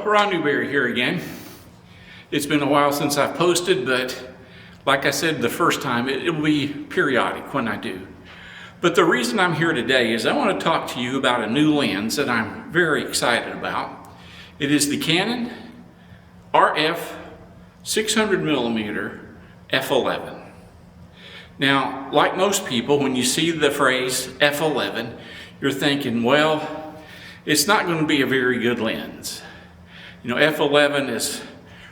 Ron Newberry here again. It's been a while since I've posted, but like I said the first time, it will be periodic when I do. But the reason I'm here today is I want to talk to you about a new lens that I'm very excited about. It is the Canon RF 600mm f11. Now, like most people, when you see the phrase f11, you're thinking, well, it's not going to be a very good lens. You know, f11 is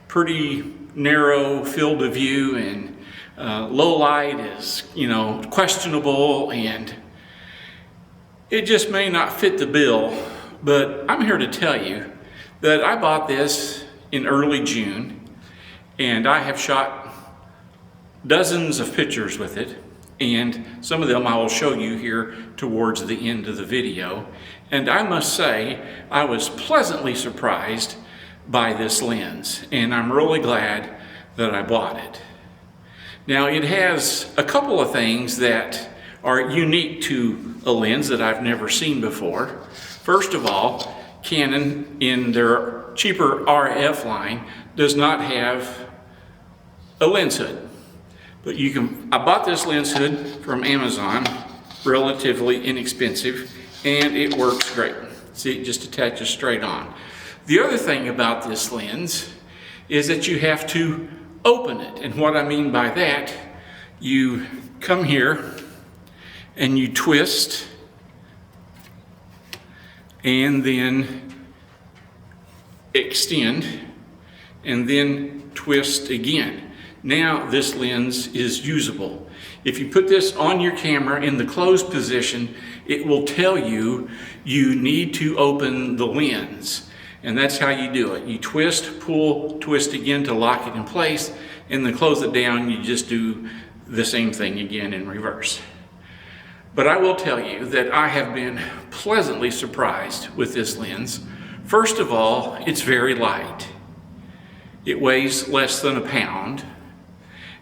pretty narrow field of view, and low light is, questionable, and it just may not fit the bill. But I'm here to tell you that I bought this in early June, and I have shot dozens of pictures with it, and some of them I will show you here towards the end of the video. And I must say, I was pleasantly surprised by this lens, and I'm really glad that I bought it. Now, it has a couple of things that are unique to a lens that I've never seen before. First of all, Canon, in their cheaper RF line, does not have a lens hood. But I bought this lens hood from Amazon, relatively inexpensive, and it works great. See, it just attaches straight on. The other thing about this lens is that you have to open it. And what I mean by that, you come here and you twist, and then extend, and then twist again. Now this lens is usable. If you put this on your camera in the closed position, it will tell you you need to open the lens. And that's how you do it. You twist, pull, twist again to lock it in place, and then close it down. You just do the same thing again in reverse. But I will tell you that I have been pleasantly surprised with this lens. First of all, it's very light. It weighs less than a pound.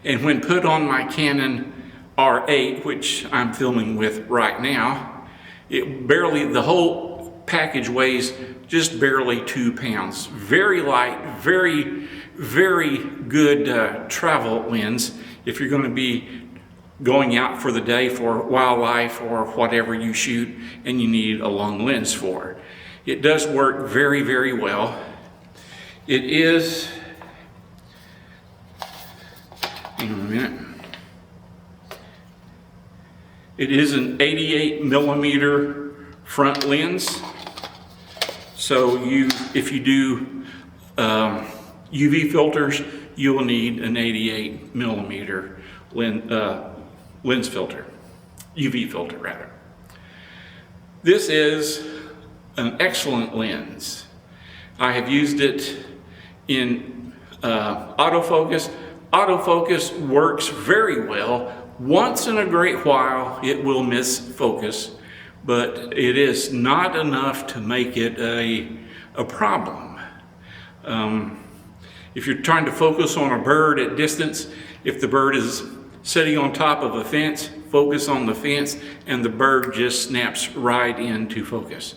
And when put on my Canon R8, which I'm filming with right now, the whole package weighs just barely 2 pounds. Very light, very, very good travel lens if you're going to be going out for the day for wildlife or whatever you shoot and you need a long lens for. It does work very, very well. It is, hang on a minute. It is an 88mm front lens. So if you do UV filters, you will need an 88mm lens filter, UV filter rather. This is an excellent lens. I have used it in autofocus. Autofocus works very well. Once in a great while, it will miss focus, but it is not enough to make it a problem. If you're trying to focus on a bird at distance, if the bird is sitting on top of a fence, focus on the fence, and the bird just snaps right into focus.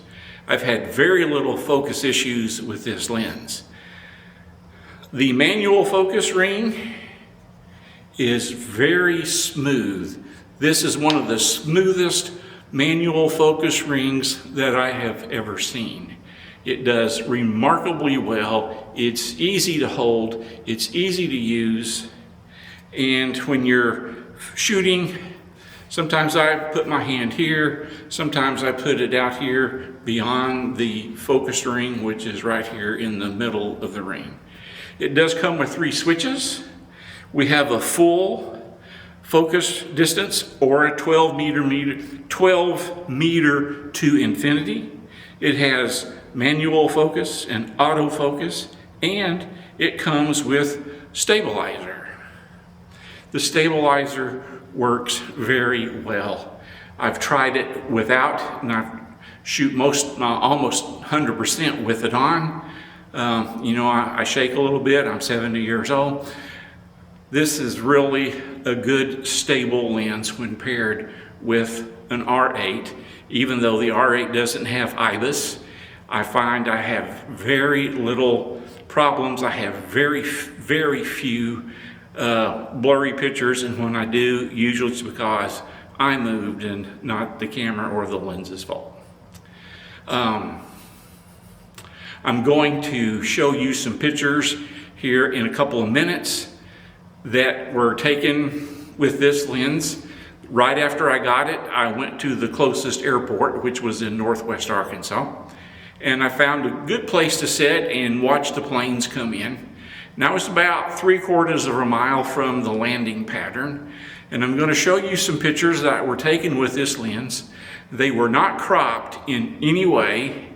I've had very little focus issues with this lens. The manual focus ring is very smooth. This is one of the smoothest manual focus rings that I have ever seen. It does remarkably well. It's easy to hold, it's easy to use, and when you're shooting, sometimes I put my hand here, sometimes I put it out here beyond the focus ring, which is right here in the middle of the ring. It does come with 3 switches. We have a full focus distance or a 12 meter to infinity. It has manual focus and autofocus, and it comes with stabilizer. The stabilizer works very well. I've tried it without, and I shoot almost 100% with it on. I shake a little bit. I'm 70 years old. This is really a good stable lens when paired with an R8. Even though the R8 doesn't have IBIS, I find I have very little problems. I have very few blurry pictures, and when I do, usually it's because I moved and not the camera or the lens's fault. I'm going to show you some pictures here in a couple of minutes that were taken with this lens. Right after I got it, I went to the closest airport, which was in Northwest Arkansas, and I found a good place to sit and watch the planes come in. Now it's about 3/4 of a mile from the landing pattern, and I'm going to show you some pictures that were taken with this lens. They were not cropped in any way.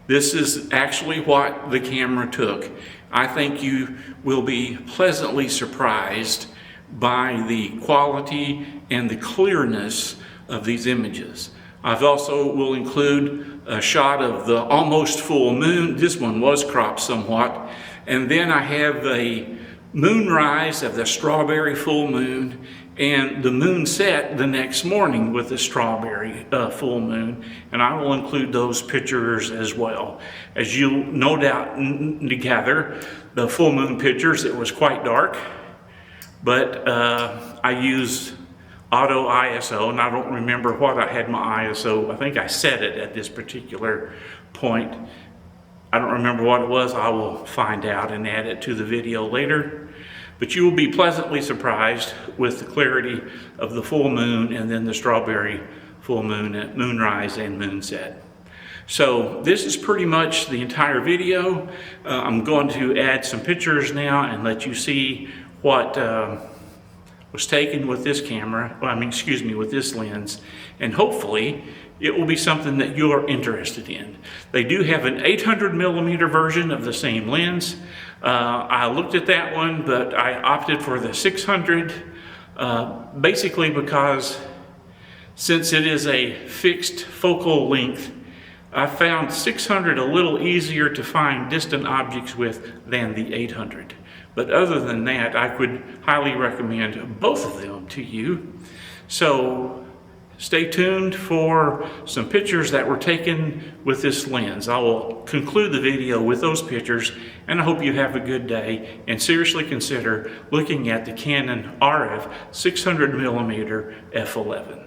This is actually what the camera took. I think you will be pleasantly surprised by the quality and the clearness of these images. I've also will include a shot of the almost full moon. This one was cropped somewhat. And then I have a moonrise of the strawberry full moon and the moon set the next morning with the strawberry full moon, and I will include those pictures as well. As you'll no doubt gather, the full moon pictures, it was quite dark, but I used auto ISO, and I don't remember what I had my ISO. I think I set it at this particular point. I don't remember what it was. I will find out and add it to the video later. But you will be pleasantly surprised with the clarity of the full moon and then the strawberry full moon at moonrise and moonset. So this is pretty much the entire video. I'm going to add some pictures now and let you see what was taken with this camera, with this lens, and hopefully it will be something that you are interested in. They do have an 800mm version of the same lens. I looked at that one, but I opted for the 600, basically because since it is a fixed focal length, I found 600 a little easier to find distant objects with than the 800. But other than that, I could highly recommend both of them to you. So stay tuned for some pictures that were taken with this lens. I will conclude the video with those pictures, and I hope you have a good day and seriously consider looking at the Canon RF 600mm f11.